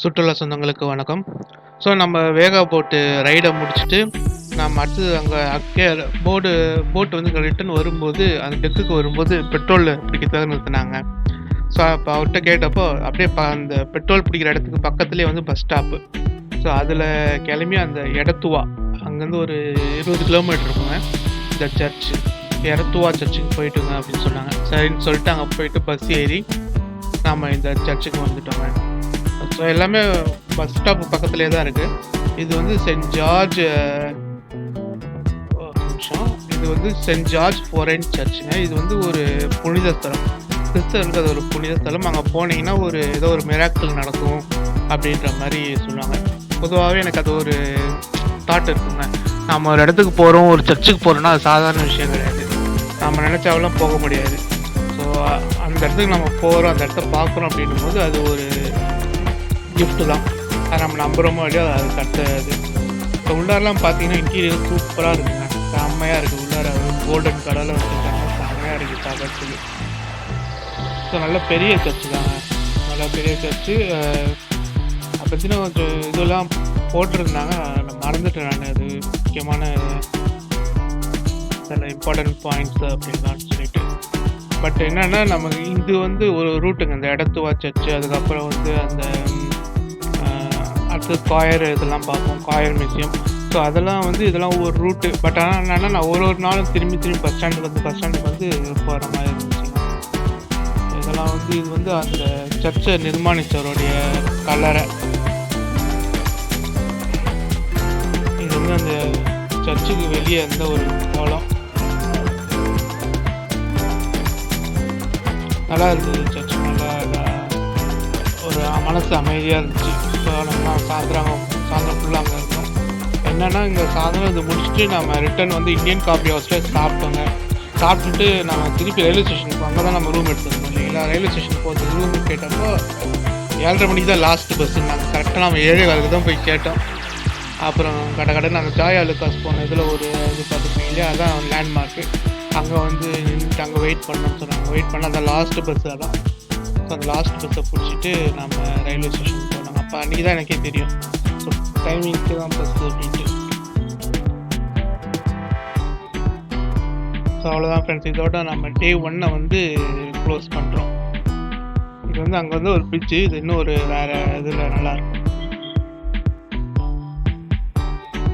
சுற்றுலா சொந்தங்களுக்கு வணக்கம். ஸோ நம்ம வேகா போட்டு ரைடை முடிச்சுட்டு நம்ம அடுத்தது அங்கே அக்கே போட்டு வந்து ரிட்டர்ன் வரும்போது அந்த டெக்குக்கு வரும்போது பெட்ரோல் பிடிக்கிறதுக்காக நிறுத்தினாங்க. ஸோ அப்போ அவர்கிட்ட கேட்டப்போ அப்படியே அந்த பெட்ரோல் பிடிக்கிற இடத்துக்கு பக்கத்துலேயே வந்து பஸ் ஸ்டாப்பு. ஸோ அதில் கிளம்பி அந்த எடத்துவா அங்கேருந்து ஒரு 20 கிலோமீட்டர் இருக்குங்க இந்த சர்ச்சு. எடத்துவா சர்ச்சுக்கு போயிட்டுங்க அப்படின்னு சொன்னாங்க. சரின்னு சொல்லிட்டு அங்கே போயிட்டு பஸ் ஏறி நாம் இந்த சர்ச்சுக்கு வந்துட்டோங்க. ஸோ எல்லாமே பஸ் ஸ்டாப் பக்கத்துலேயே தான் இருக்குது. இது வந்து சென்ட் ஜார்ஜ் இது வந்து சென்ட் ஜார்ஜ் ஃபாரின் சர்ச்சுங்க. இது வந்து ஒரு புனித ஸ்தலம், கிறிஸ்தவருக்கு அது ஒரு புனித ஸ்தலம். அங்கே போனீங்கன்னா ஏதோ ஒரு மிராக்கிள் நடக்கும் அப்படின்ற மாதிரி சொல்லுவாங்க. பொதுவாகவே எனக்கு அது ஒரு தாட் இருக்குங்க. நம்ம ஒரு இடத்துக்கு போகிறோம், ஒரு சர்ச்சுக்கு போகிறோம்னா அது சாதாரண விஷயம் கிடையாது. நம்ம நினச்சாவெல்லாம் போக முடியாது. ஸோ அந்த இடத்துக்கு நம்ம போகிறோம், அந்த இடத்த பார்க்குறோம் அப்படின்னும் போது அது ஒரு கிஃப்ட்டு தான். அதை நம்ம நம்புகிறோமோ இல்லையோ அது கட்டுறது. இப்போ உள்ளாரெலாம் பார்த்தீங்கன்னா இன்டீரியர் சூப்பராக இருக்குங்க, செம்மையாக இருக்குது. உள்ளார கோல்டன் கலரில் வச்சுருக்காங்க, செம்மையாக இருக்குது பார்க்கறதுக்கு. ஸோ நல்ல பெரிய சர்ச்சு தாங்க, நல்ல பெரிய சர்ச்சு. அதை பற்றின கொஞ்சம் இதெல்லாம் போட்டிருந்தாங்க, நான் மறந்துட்டேன். நான் அது முக்கியமான சில இம்பார்ட்டன்ட் பாயிண்ட்ஸ் அப்படின்லாம் சொல்லிட்டு. பட் என்னென்னா நமக்கு இது வந்து ஒரு ரூட்டுங்க, இந்த எடத்துவா சர்ச்சு. அதுக்கப்புறம் வந்து அந்த அடுத்து காயர் இதெல்லாம் பார்ப்போம், காயர் மியூசியம். ஸோ அதெல்லாம் வந்து இதெல்லாம் ஒரு ரூட்டு. பட் ஆனால் என்னென்னா நான் ஒரு நாளும் திரும்பி பஸ் ஸ்டாண்டுக்கு வந்து போகிற மாதிரி இருந்துச்சுங்க. இதெல்லாம் வந்து இது வந்து அந்த சர்ச்சை நிர்மாணித்தவருடைய கல்லறை. இது வந்து அந்த சர்ச்சுக்கு வெளியே இருந்த ஒரு கோலம். நல்லா இருந்தது சர்ச்சு, நல்லா ஒரு மனசு அமைதியாக இருந்துச்சு. இப்போ நம்ம சாயந்தரம் ஃபுல்லாக அங்கே இருக்கோம். என்னென்னா இங்கே சாயந்தரம் இது முடிச்சுட்டு நம்ம ரிட்டன் வந்து இந்தியன் காஃபி ஹவுஸில் சாப்பிட்டோங்க. சாப்பிட்டுட்டு நம்ம திருப்பி ரயில்வே ஸ்டேஷனுக்கு அங்கே தான் நம்ம ரூம் எடுத்துருந்தோம் இல்லைங்களா. ரயில்வே ஸ்டேஷன் போகிறது ரூம் கேட்டப்போ 7:30 மணிக்கு தான் லாஸ்ட்டு பஸ்ஸு. நாங்கள் கரெக்டாக நம்ம 7:15 தான் போய் கேட்டோம். அப்புறம் கடை நாங்கள் ஜாய் அலுகாஸ் போன இதில் ஒரு இது பார்த்துருப்பீங்க இல்லையா, அதான் லேண்ட்மார்க்கு. அங்கே வந்து நின்றுட்டு அங்கே வெயிட் பண்ணோம்னு சொன்னாங்க. வெயிட் பண்ண அந்த லாஸ்ட்டு பஸ்ஸு அதான். ஸோ அந்த லாஸ்ட் பஸ்ஸை பிடிச்சிட்டு நம்ம ரயில்வே ஸ்டேஷனுக்கு போனாங்க. அப்போ அன்றைக்கி தான் எனக்கே தெரியும் ஸோ டைமிங்க்கு தான் பஸ்ஸு அப்படின்ட்டு. ஸோ அவ்வளோதான் ஃப்ரெண்ட்ஸ், இதோட நம்ம டே 1 வந்து க்ளோஸ் பண்ணுறோம். இது வந்து அங்கே வந்து ஒரு பிரிட்ஜு, இது இன்னும் ஒரு வேறு இதில் நல்லாயிருக்கும்.